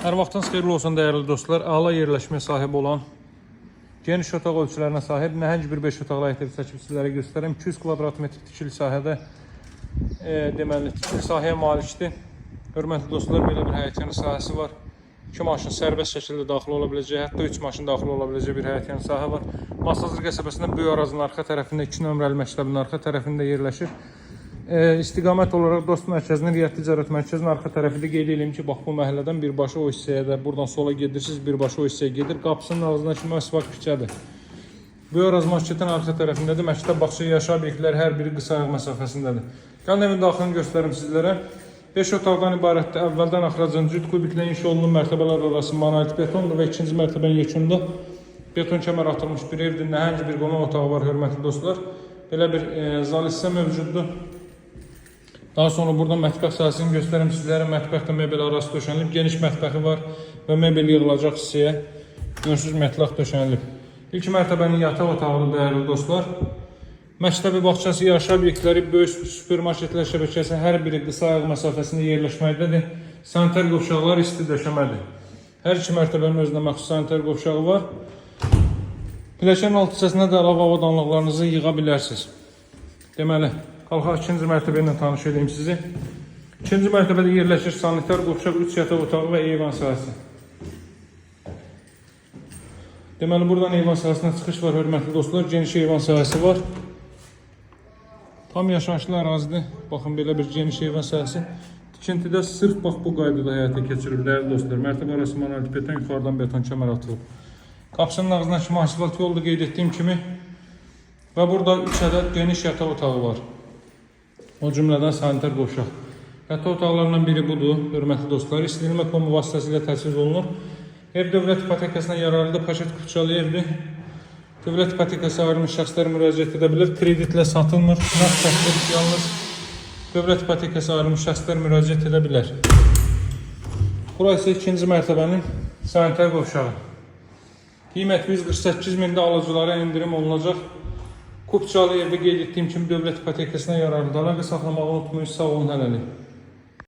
Hər vaxtınız xeyirli olsun dəyərli dostlar. Əla yerləşməyə sahib olan, geniş otaq ölçülərinə sahib, nəhəng bir 5 otaqlı həyət evi çəkib sizlərə göstərəm. 200 kvadrat metr tikili sahədə deməli tikili sahəyə malikdir. Hörmətli dostlar, belə bir həyət sahəsi var. 2 maşın sərbəst şəkildə daxil ola biləcək, hətta 3 maşın daxil ola biləcək bir həyət sahə var. Masazır qəsəbəsində böyük arazinin arxa tərəfində 2 nömrəli məktəbin arxa tərəfində yerləşir. İstiqamət olaraq Dost mərkəzinin, Riyaət Ticarət mərkəzinin arxa tərəfində qeyd edeyim ki, bax bu məhəllədən birbaşa o hissəyə də buradan sola gedirsiniz, birbaşa o hissəyə gedir. Qapısının ağzından kimi asfalt küçədir. Böyük Araz marketin arxa tərəfindədir. Məktəb, bağça, yaşayış obyektləri hər biri qısa ayaq məsafəsindədir. Gəlin evin daxilini göstərim sizlərə. 5 otaqdan ibarətdir. Əvvəldən axıracan cüt kubiklə inşa olunan mərtəbələr arası monolit betondur və ikinci mərtəbənin yekununda beton kəmər atılmış bir evdir. Nəhəng bir qonaq otağı var, hörmətli dostlar. Belə bir zal hissə mövcuddur. Daha sonra burada mətbəx sahəsini göstərim sizlərə. Mətbəxdə mebel arası döşənilib, geniş mətbəxi var və mebel yığılacaq hissəyə görsüz mətlaq döşənilib. İlk mərtəbənin yataq otağıdır dəyərli dostlar. Məktəbi, bağçası, yaşayış obyektləri, böyük supermarketlər şəbəkəsi hər biri qısa ayaq məsafəsində yerləşməkdədir. Sanitar qovşaqlar isti döşəmədir. Hər iki mərtəbənin özünə məxsus sanitar qovşağı var. Pilləkənin alt hissəsinə də əlavə avadanlıqlarınızı yığa bilərsiniz. Deməli, qalxaq ikinci mərtəbə ilə tanış edeyim sizi. İkinci mərtəbədə yerləşir sanitar qovşaq, 3 yataq otağı və eyvan sahəsi. Deməli, buradan eyvan sahəsinə çıxış var, hörmətli dostlar. Geniş eyvan sahəsi var. Tam yaşayışlı ərazidir. Baxın, belə bir geniş eyvan sahəsi. Tikintidə sırf bax bu qaydada həyata keçirir dəyərli dostlar. Mərtəbə arası monolit beton, yuxarıdan beton kəmər atılıb. Qapısının ağzından kimi asfalt yolda qeyd etdiyim kimi və burada 3 ədəd geniş yataq otağı var. O cümlədən sanitar qovşaq. Yataq otaqlarından biri budur, hörmətli dostlar. İstinilmə komu vasitəsilə təchiz olunur. Ev dövlət ipotekasına yararlıdır, paşet kupçalı evdir. Dövlət ipotekası ayrılmış şəxslər müraciət edə bilər. Kreditlə satılmır. Nağd şəxslər yalnız dövlət ipotekası ayrılmış şəxslər müraciət edə bilər. Burası ikinci mərtəbənin sanitar qovşağı. Qiymət 148 mində alıcılara indirim olunacaq. Kupçalı evdə qeyd etdiyim kimi dövlət ipotekasına yararlıdır. Əlaqə saxlamağı unutmayın. Sağ olun, hələlik.